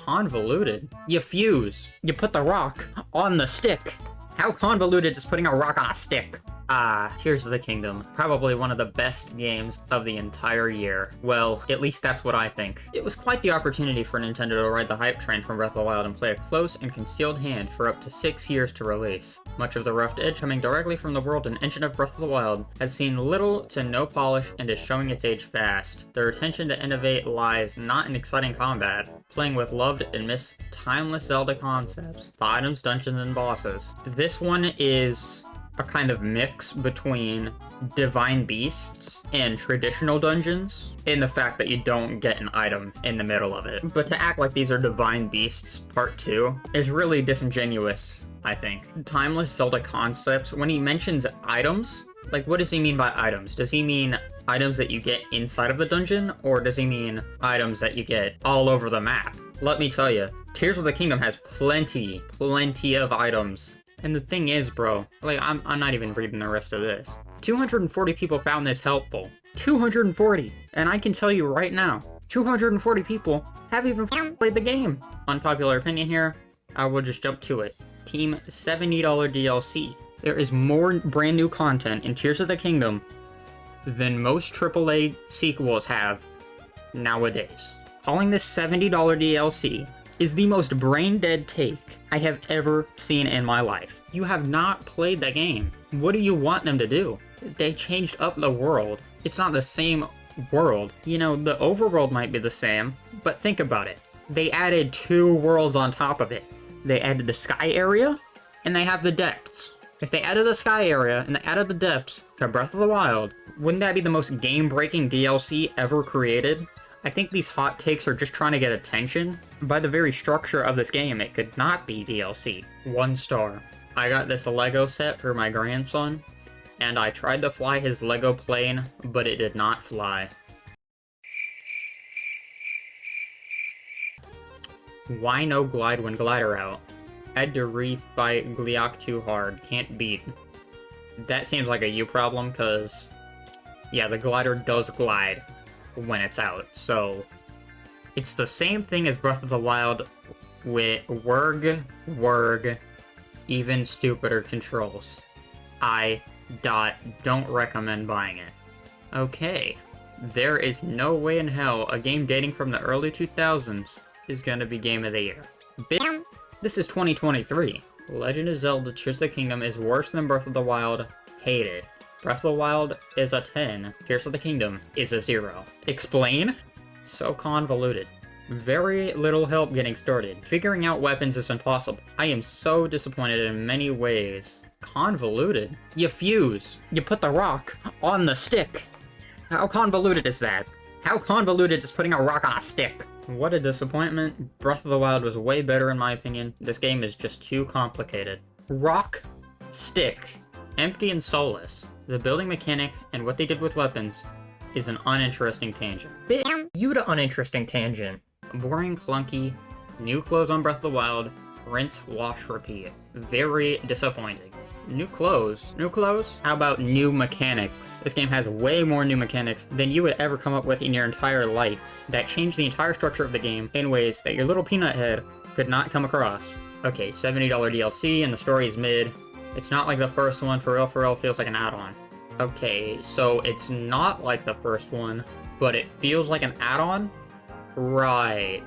Convoluted? You fuse. You put the rock on the stick. How convoluted is putting a rock on a stick? Tears of the Kingdom. Probably one of the best games of the entire year. Well, at least that's what I think. It was quite the opportunity for Nintendo to ride the hype train from Breath of the Wild and play a close and concealed hand for up to 6 years to release. Much of the roughed edge coming directly from the world and engine of Breath of the Wild has seen little to no polish and is showing its age fast. Their attention to innovate lies not in exciting combat, playing with loved and missed timeless Zelda concepts, the items, dungeons, and bosses. This one is a kind of mix between Divine Beasts and traditional dungeons, in the fact that you don't get an item in the middle of it. But to act like these are Divine Beasts Part 2 is really disingenuous, I think. Timeless Zelda concepts, when he mentions items, like what does he mean by items? Does he mean items that you get inside of the dungeon, or does he mean items that you get all over the map? Let me tell you, Tears of the Kingdom has plenty of items. And the thing is, bro, like, I'm not even reading the rest of this. 240 people found this helpful. 240! And I can tell you right now, 240 people haven't even played the game. Unpopular opinion here, I will just jump to it. Team $70 DLC. There is more brand new content in Tears of the Kingdom than most AAA sequels have nowadays. Calling this $70 DLC is the most brain-dead take I have ever seen in my life. You have not played the game. What do you want them to do? They changed up the world. It's not the same world. You know, the overworld might be the same, but think about it. They added 2 worlds on top of it. They added the sky area, and they have the depths. If they added the sky area and they added the depths to Breath of the Wild, wouldn't that be the most game-breaking DLC ever created? I think these hot takes are just trying to get attention. By the very structure of this game, it could not be DLC. 1 star. I got this Lego set for my grandson, and I tried to fly his Lego plane, but it did not fly. Why no glide when glider out? Had to refight Gleeok too hard, can't beat. That seems like a you problem, cause yeah, the glider does glide when it's out, so it's the same thing as Breath of the Wild with Wurg, even stupider controls. Don't recommend buying it. Okay, there is no way in hell a game dating from the early 2000s is gonna be Game of the Year. This is 2023. Legend of Zelda Tears of the Kingdom is worse than Breath of the Wild. Hate it. Breath of the Wild is a 10. Tears of the Kingdom is a 0. Explain? So convoluted. Very little help getting started. Figuring out weapons is impossible. I am so disappointed in many ways. Convoluted? You fuse. You put the rock on the stick. How convoluted is that? How convoluted is putting a rock on a stick? What a disappointment. Breath of the Wild was way better in my opinion. This game is just too complicated. Rock, stick, empty and soulless. The building mechanic and what they did with weapons is an uninteresting tangent. You to uninteresting tangent. Boring, clunky, new clothes on Breath of the Wild, rinse, wash, repeat. Very disappointing. New clothes? New clothes? How about new mechanics? This game has way more new mechanics than you would ever come up with in your entire life that change the entire structure of the game in ways that your little peanut head could not come across. Okay, $70 DLC and the story is mid. It's not like the first one, for real feels like an add-on. Okay, so it's not like the first one, but it feels like an add-on? Right.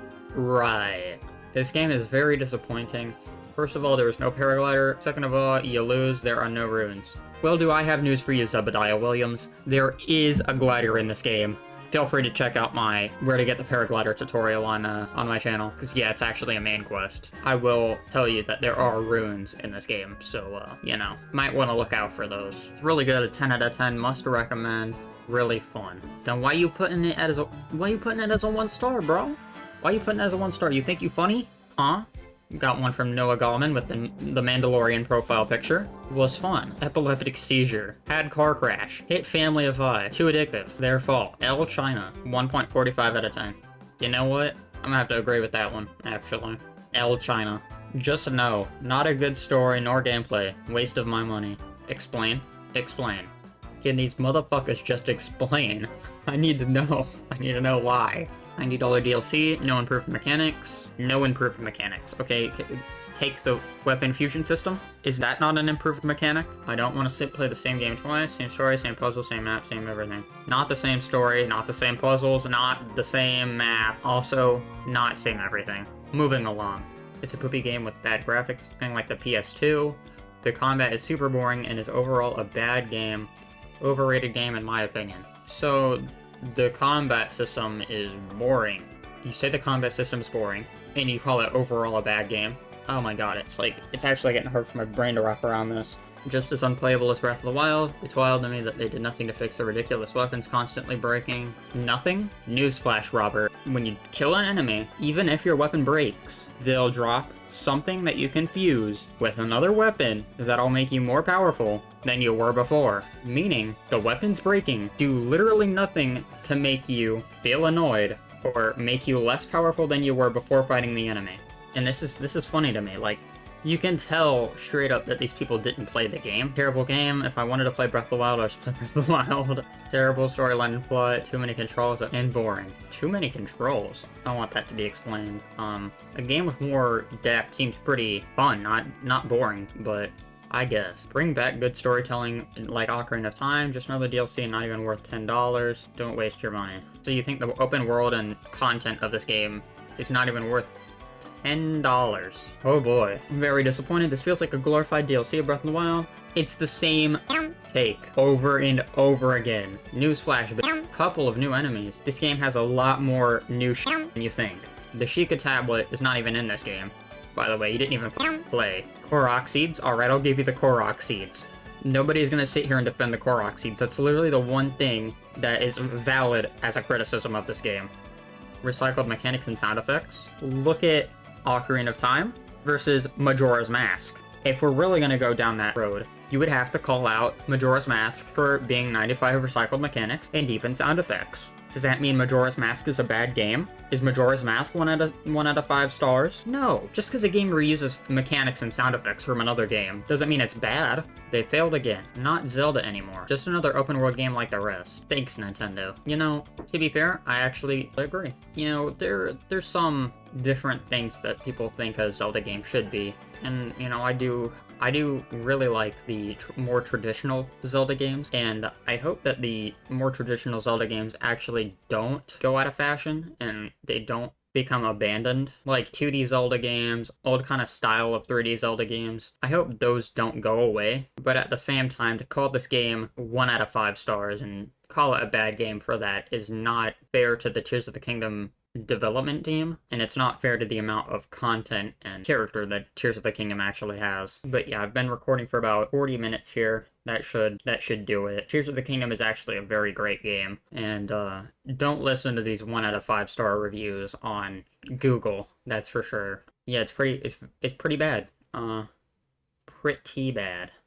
This game is very disappointing. First of all, there is no paraglider. Second of all, you lose, there are no runes. Well, do I have news for you, Zebediah Williams. There is a glider in this game. Feel free to check out my where to get the paraglider tutorial on my channel, because yeah, it's actually a main quest. I will tell you that there are runes in this game, so you know, might want to look out for those. It's really good, a 10 out of 10, must recommend, really fun. Then why you putting it as a 1 star, bro? Why you putting it as a 1 star? You think you funny? Huh? Got one from Noah Gallman with the Mandalorian profile picture. Was fun. Epileptic seizure. Had car crash. Hit family of 5. Too addictive. Their fault. L China. 1.45 out of 10. You know what? I'm gonna have to agree with that one, actually. L China. Just no. Not a good story nor gameplay. Waste of my money. Explain. Explain. Can these motherfuckers just explain? I need to know. I need to know why. $90 DLC, no improved mechanics, no improved mechanics. Okay, take the weapon fusion system. Is that not an improved mechanic? I don't want to play the same game twice. Same story, same puzzle, same map, same everything. Not the same story, not the same puzzles, not the same map. Also, not same everything. Moving along. It's a poopy game with bad graphics, looking like the PS2. The combat is super boring and is overall a bad game. Overrated game in my opinion. So, the combat system is boring. You say the combat system is boring, and you call it overall a bad game. Oh my god, it's actually getting hard for my brain to wrap around this. Just as unplayable as Breath of the Wild, it's wild to me that they did nothing to fix the ridiculous weapons constantly breaking. Nothing? Newsflash, Robert. When you kill an enemy, even if your weapon breaks, they'll drop something that you can fuse with another weapon that'll make you more powerful than you were before. Meaning, the weapons breaking do literally nothing to make you feel annoyed or make you less powerful than you were before fighting the enemy. And this is funny to me, like, you can tell straight up that these people didn't play the game. Terrible game. If I wanted to play Breath of the Wild, I'd play Breath of the Wild. Terrible storyline and plot, too many controls, and boring. Too many controls. I want that to be explained. A game with more depth seems pretty fun, not boring, but I guess. Bring back good storytelling like Ocarina of Time, just another DLC not even worth $10. Don't waste your money. So you think the open world and content of this game is not even worth $10. Oh boy. I'm very disappointed. This feels like a glorified DLC of Breath of the Wild. It's the same take over and over again. Newsflash, but a couple of new enemies. This game has a lot more new shit than you think. The Sheikah tablet is not even in this game. By the way, you didn't even play. Korok seeds? Alright, I'll give you the Korok seeds. Nobody's gonna sit here and defend the Korok seeds. That's literally the one thing that is valid as a criticism of this game. Recycled mechanics and sound effects. Look at Ocarina of Time versus Majora's Mask. If we're really going to go down that road, you would have to call out Majora's Mask for being 95 recycled mechanics and even sound effects. Does that mean Majora's Mask is a bad game? Is Majora's Mask 1 out of 5 stars? No. Just because a game reuses mechanics and sound effects from another game doesn't mean it's bad. They failed again. Not Zelda anymore. Just another open world game like the rest. Thanks, Nintendo. You know, to be fair, I actually agree. You know, there's some different things that people think a Zelda game should be. And, you know, I do really like the more traditional Zelda games, and I hope that the more traditional Zelda games actually don't go out of fashion, and they don't become abandoned. Like 2D Zelda games, old kind of style of 3D Zelda games. I hope those don't go away, but at the same time, to call this game 1 out of 5 stars and call it a bad game for that is not fair to the Tears of the Kingdom development team, and it's not fair to the amount of content and character that Tears of the Kingdom actually has. But yeah, I've been recording for about 40 minutes here. That should do it. Tears of the Kingdom is actually a very great game, and don't listen to these 1 out of 5 star reviews on Google, that's for sure. Yeah, it's pretty bad. Pretty bad.